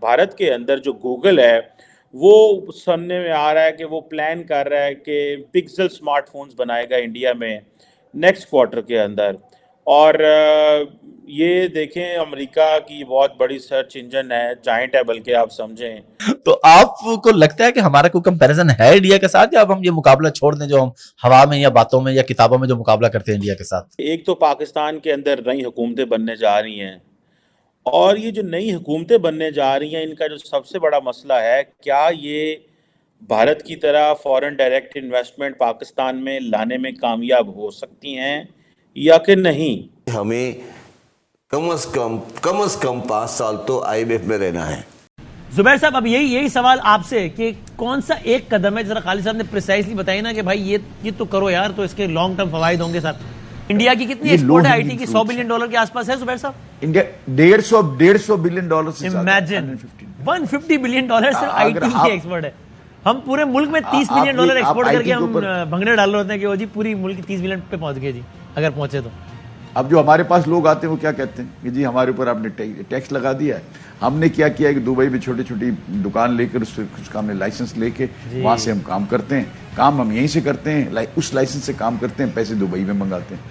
بھارت کے اندر جو گوگل ہے وہ سننے میں آ رہا ہے کہ وہ پلان کر رہا ہے کہ پکسل اسمارٹ فونز بنائے گا انڈیا میں نیکسٹ کوارٹر کے اندر. اور یہ دیکھیں امریکہ کی بہت بڑی سرچ انجن ہے, جائنٹ ہے بلکہ آپ سمجھیں. تو آپ کو لگتا ہے کہ ہمارا کوئی کمپیریزن ہے انڈیا کے ساتھ, یا اب ہم یہ مقابلہ چھوڑ دیں جو ہم ہوا میں یا باتوں میں یا کتابوں میں جو مقابلہ کرتے ہیں انڈیا کے ساتھ؟ ایک تو پاکستان کے اندر نئی حکومتیں بننے جا رہی ہیں, اور یہ جو نئی حکومتیں بننے جا رہی ہیں ان کا جو سب سے بڑا مسئلہ ہے, کیا یہ بھارت کی طرح فورن ڈائریکٹ انویسٹمنٹ پاکستان میں لانے میں کامیاب ہو سکتی ہیں یا کہ نہیں. ہمیں کم از کم 5 سال تو آئی ایم ایف میں رہنا ہے. زبیر صاحب, اب یہی سوال آپ سے کہ کون سا ایک قدم ہے, ذرا خالد صاحب نے پریسائزلی بتائی نا کہ بھائی یہ تو کرو یار, تو اس کے لانگ ٹرم فوائد ہوں گے ساتھ. انڈیا کی کتنی ایکسپورٹ ہے آئی ٹی کی؟ $100 بلین کے آس پاس ہے زبیر صاحب. انڈیا $150 بلین سے امیجن $150 بلین صرف آئی ٹی کی ایکسپورٹ ہے. ہم پورے ملک میں $30 بلین ایکسپورٹ کر کے ہم بھنگڑے ڈال رہے ہوتے ہیں کہ وہ جی پوری ملک 30 بلین پہ پہنچ گئے جی, اگر پہنچے تو. اب جو ہمارے پاس لوگ آتے ہیں وہ کیا کہتے ہیں کہ جی ہمارے اوپر آپ نے ٹیکس لگا دیا ہے. ہم نے کیا کیا کہ دبئی میں چھوٹی چھوٹی دکان لے کر اس کا ہم نے لائسنس لے کے وہاں سے ہم کام کرتے ہیں. کام ہم یہیں سے کرتے ہیں, اس لائسنس سے کام کرتے ہیں, پیسے دبئی میں منگاتے ہیں.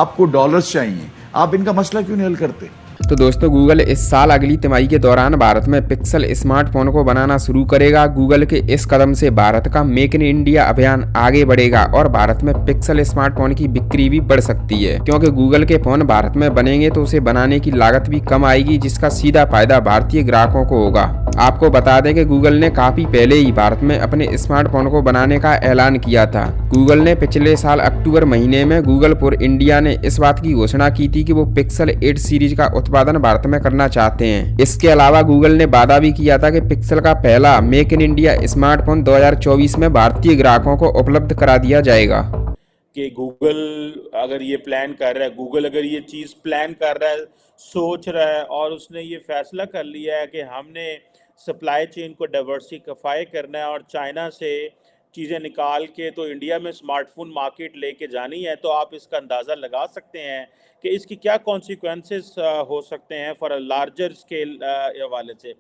آپ کو ڈالرز چاہیے, آپ ان کا مسئلہ کیوں نہیں حل کرتے؟ تو دوستو گوگل اس سال اگلی تماہی کے دوران بھارت میں پکسل اسمارٹ فون کو بنانا شروع کرے گا. گوگل کے اس قدم سے بھارت کا میک ان انڈیا ابھیان آگے بڑھے گا اور بھارت میں پکسل اسمارٹ فون کی بکری بھی بڑھ سکتی ہے, کیونکہ گوگل کے فون بھارت میں بنیں گے تو اسے بنانے کی لاگت بھی کم آئے گی, جس کا سیدھا فائدہ بھارتی گراہکوں کو ہوگا. آپ کو بتا دیں کہ گوگل نے کافی پہلے ہی بھارت میں اپنے اسمارٹ فون کو بنانے کا اعلان کیا تھا. گوگل نے پچھلے سال اکتوبر مہینے میں گوگل فور انڈیا نے اس بات کی گھوشنا کی تھی کہ وہ پکسل 8 سیریز کا اتپادن بھارت میں کرنا چاہتے ہیں. اس کے علاوہ گوگل نے وعدہ بھی کیا تھا کہ پکسل کا پہلا make in India smart phone 2024 میں بھارتی گراہکوں کو اپلبدھ کرا دیا جائے گا. کہ گوگل اگر یہ پلان کر رہا ہے, گوگل اگر یہ چیز پلان کر رہا ہے, سوچ رہا ہے, اور اس نے یہ فیصلہ کر لیا ہے کہ ہم نے سپلائی چین کو ڈائیورسیفائی کرنا ہے اور چائنا سے چیزیں نکال کے تو انڈیا میں اسمارٹ فون مارکیٹ لے کے جانی ہے, تو آپ اس کا اندازہ لگا سکتے ہیں کہ اس کی کیا کانسیکوینسز ہو سکتے ہیں فار لارجر اسکیل حوالے سے.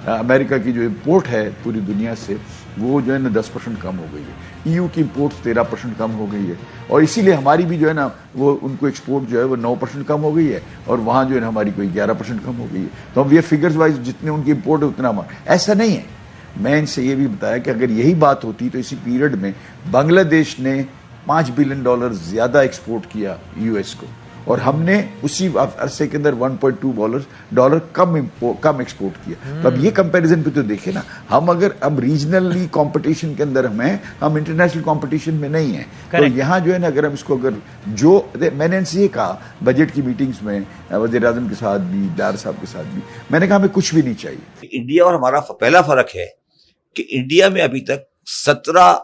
امریکہ کی جو امپورٹ ہے پوری دنیا سے وہ جو ہے نا 10% کم ہو گئی ہے. EU کی امپورٹ 13% کم ہو گئی ہے, اور اسی لیے ہماری بھی جو ہے نا وہ ان کو ایکسپورٹ جو ہے وہ 9% کم ہو گئی ہے, اور وہاں جو ہے نا ہماری کوئی 11% کم ہو گئی ہے. تو اب یہ فگرز وائز جتنے ان کی امپورٹ ہے اتنا ایسا نہیں ہے. میں ان سے یہ بھی بتایا کہ اگر یہی بات ہوتی تو اسی پیریڈ میں بنگلہ دیش نے $5 بلین زیادہ ایکسپورٹ کیا US کو, اور ہم نے اسی عرصے کے اندر $1.2 کم ایکسپورٹ کیا. تو اب یہ کمپیریزن پہ تو دیکھیں نا, ہم اگر اب ریجنلی کمپٹیشن کے اندر ہم انٹرنیشنل کمپٹیشن میں نہیں ہیں. تو یہاں جو ہے نا اگر ہم اس کو جو میں نے ان سے یہ کہا بجٹ کی میٹنگز میں وزیر اعظم کے ساتھ بھی, ڈار صاحب کے ساتھ بھی, میں نے کہا ہمیں کچھ بھی نہیں چاہیے. انڈیا اور ہمارا پہلا فرق ہے کہ انڈیا میں ابھی تک 17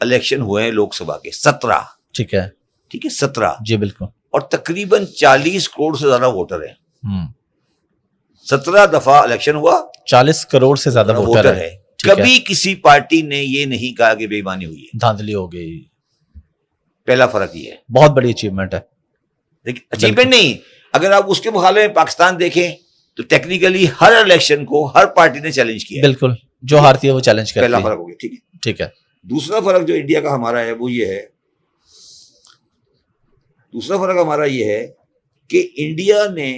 الیکشن ہوئے ہیں لوک سبھا کے, 17. ٹھیک ہے 17. جی بالکل. اور تقریباً 40 کروڑ سے زیادہ ووٹر ہیں. 17 دفعہ الیکشن ہوا, 40 کروڑ سے زیادہ ووٹر ہے. کبھی کسی پارٹی نے یہ نہیں کہا کہ بے ایمانی ہوئی ہے, دھاندلی ہو گئی. پہلا فرق یہ ہے. بہت بڑی اچیومنٹ ہے. اچیومنٹ نہیں, اگر آپ اس کے مقابلے میں پاکستان دیکھیں تو ٹیکنیکلی ہر الیکشن کو ہر پارٹی نے چیلنج کیا. بالکل, جو ہارتی ہے وہ چیلنج کرتی ہے. پہلا فرق ہو گیا. ٹھیک ہے. دوسرا فرق جو انڈیا کا ہمارا ہے وہ یہ ہے, دوسرا فرق ہمارا یہ ہے کہ انڈیا نے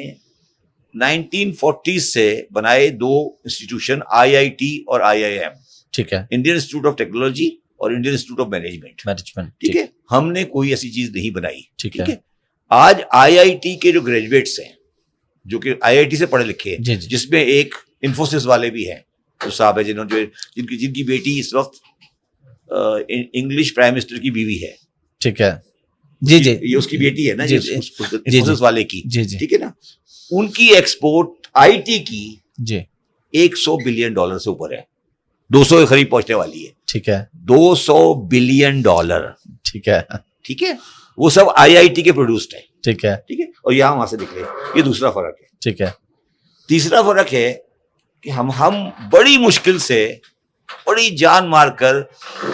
1940 سے بنائے 2 انسٹیٹیوشن, IIT اور IIM. ٹھیک ہے. انڈین انسٹیٹیوٹ آف ٹیکنالوجی اور انڈین انسٹیٹیوٹ آف مینجمنٹ. ٹھیک ہے. ہم نے کوئی ایسی چیز نہیں بنائی. ٹھیک ہے. آج IIT کے جو گریجویٹس ہیں جو کہ IIT سے پڑھے لکھے ہیں, جس میں ایک انفوسس والے بھی ہیں جو صاحب ہے جن کی بیٹی اس وقت انگلش پرائم منسٹر کی بیوی ہے. ٹھیک ہے. جی یہ اس کی بیٹی ہے نا انفوسس والے کی. ٹھیک ہے نا. ان کی ایکسپورٹ IIT کی $100 بلین سے اوپر ہے, 200 کے قریب پہنچنے والی ہے. ٹھیک ہے. $200 بلین. ٹھیک ہے. ٹھیک ہے. وہ سب IIT کے پروڈیوسڈ ہیں. ٹھیک ہے. ٹھیک ہے. اور یہاں وہاں سے نکلے. یہ دوسرا فرق ہے. ٹھیک ہے. تیسرا فرق ہے کہ ہم بڑی مشکل سے بڑی جان مار کر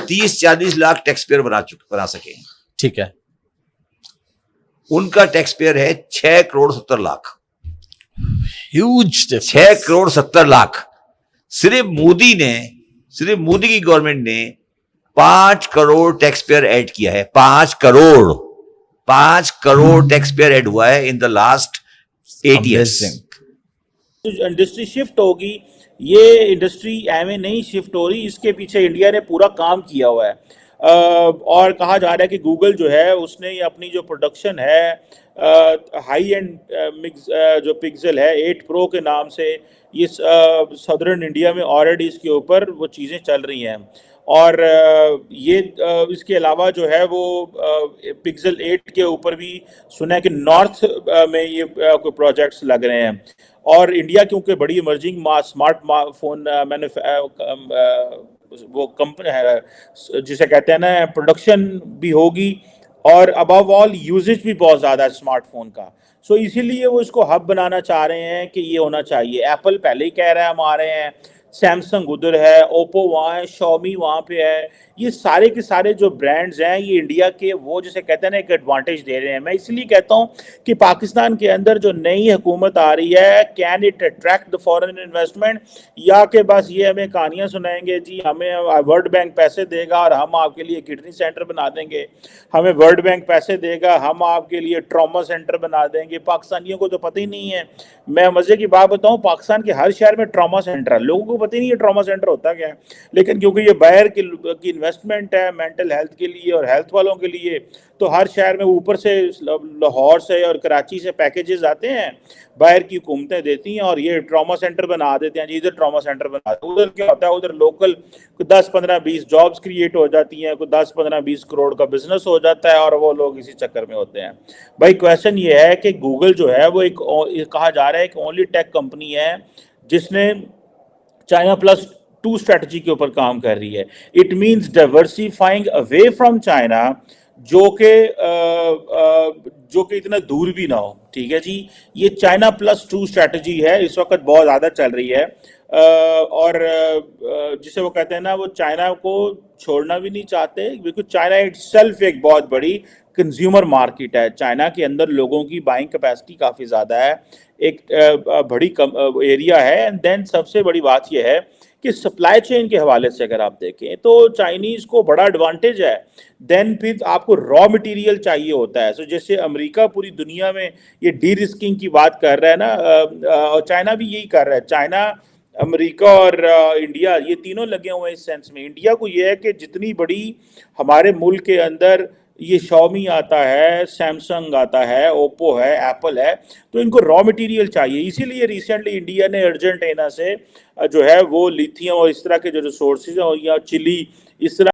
30-40 لاکھ ٹیکس پیئر بنا سکے. ٹھیک ہے. ان کا ٹیکس پیئر ہے 6 کروڑ 70 لاکھ. ہیوج. 6 کروڑ 70 لاکھ. صرف مودی کی گورنمنٹ نے 5 کروڑ ٹیکس پیئر ایڈ کیا ہے. 5 کروڑ ٹیکس پیئر ایڈ ہوا ہے in the last 8 years. Industry shift ہوگی, یہ انڈسٹری ایویں نہیں شفٹ ہو رہی, اس کے پیچھے انڈیا نے پورا کام کیا ہوا ہے. اور کہا جا رہا ہے کہ گوگل جو ہے اس نے اپنی جو پروڈکشن ہے ہائی اینڈ جو پکسل ہے 8 پرو کے نام سے, یہ سدرن انڈیا میں آلریڈی اس کے اوپر وہ چیزیں چل رہی ہیں. اور یہ اس کے علاوہ جو ہے وہ پکسل 8 کے اوپر بھی سنا ہے کہ نارتھ میں یہ کوئی پروجیکٹس لگ رہے ہیں. اور انڈیا کیونکہ بڑی ایمرجنگ اسمارٹ فون وہ کمپنی ہے جسے کہتے ہیں نا, پروڈکشن بھی ہوگی اور ابو آل یوزیج بھی بہت زیادہ ہے اسمارٹ فون کا. سو اسی لیے وہ اس کو ہب بنانا چاہ رہے ہیں کہ یہ ہونا چاہیے. ایپل پہلے ہی کہہ رہا ہے ہم آ رہے ہیں, سیمسنگ ادھر ہے, اوپو وہاں ہے, شامی وہاں پہ ہے. یہ سارے کے سارے جو برانڈز ہیں یہ انڈیا کے وہ جسے کہتے ہیں نا ایک ایڈوانٹیج دے رہے ہیں. میں اس لیے کہتا ہوں کہ پاکستان کے اندر جو نئی حکومت آ رہی ہے, can it attract the foreign investment, یا کہ بس یہ ہمیں کہانیاں سنائیں گے جی ہمیں ورلڈ بینک پیسے دے گا اور ہم آپ کے لیے کڈنی سینٹر بنا دیں گے, ہمیں ورلڈ بینک پیسے دے گا ہم آپ کے لیے ٹراما سینٹر بنا دیں گے. پاکستانیوں کو تو پتہ ہی نہیں ہے. میں مزے کی بات بتاؤں, پاکستان کے ہر شہر میں ٹراما سینٹر ہے, لوگوں کو پتہ ہی نہیں ہے ٹراما سینٹر ہوتا کیا ہے. لیکن کیونکہ یہ باہر کی انویسٹمنٹ ہے مینٹل ہیلتھ کے لیے اور ہیلتھ والوں کے لیے, تو ہر شہر میں اوپر سے لاہور سے اور کراچی سے پیکیجز آتے ہیں, باہر کی حکومتیں دیتی ہیں اور یہ ٹراما سینٹر بنا دیتے ہیں. جی ادھر ٹراما سینٹر بنا دیتے ہیں, ادھر کیا ہوتا ہے, ادھر لوکل 10-15-20 جابس کریٹ ہو جاتی ہیں, کوئی 10-15-20 کروڑ کا بزنس ہو جاتا ہے اور وہ لوگ اسی چکر میں ہوتے ہیں. بھائی کویشچن یہ ہے کہ گوگل جو ہے وہ ایک کہا جا رہا ہے ایک اونلی ٹیک کمپنی ہے جس نے چائنا پلس 2 اسٹریٹجی کے اوپر کام کر رہی ہے. It means diversifying away from China, جو کہ اتنا دور بھی نہ ہو. ٹھیک ہے جی, یہ چائنا پلس 2 اسٹریٹجی ہے, اس وقت بہت زیادہ چل رہی ہے. اور جسے وہ کہتے ہیں نا, وہ چائنا کو چھوڑنا بھی نہیں چاہتے, کیونکہ چائنا اٹ سیلف ایک بہت بڑی کنزیومر مارکیٹ ہے. چائنا کے اندر لوگوں کی بائنگ کیپیسٹی کافی زیادہ ہے, ایک بڑی ایریا ہے. اینڈ دین سب سے بڑی بات یہ ہے کہ سپلائی چین کے حوالے سے اگر آپ دیکھیں تو چائنیز کو بڑا ایڈوانٹیج ہے. دین پھر آپ کو را مٹیریل چاہیے ہوتا ہے. سو جیسے امریکہ پوری دنیا میں یہ ڈی رسکنگ کی بات کر رہا ہے نا, اور چائنا بھی یہی کر رہا ہے. چائنا, امریکہ اور انڈیا یہ تینوں لگے ہوئے ہیں اس سینس میں. انڈیا کو یہ ہے کہ جتنی بڑی ہمارے ملک کے اندر یہ شامی آتا ہے, سیمسنگ آتا ہے, اوپو ہے, ایپل ہے, تو ان کو را مٹیریل چاہیے. اسی لیے ریسنٹلی انڈیا نے ارجنٹینا سے جو ہے وہ لیتھیم اور اس طرح کے جو ریسورسز ہیں, یا چلی اس طرح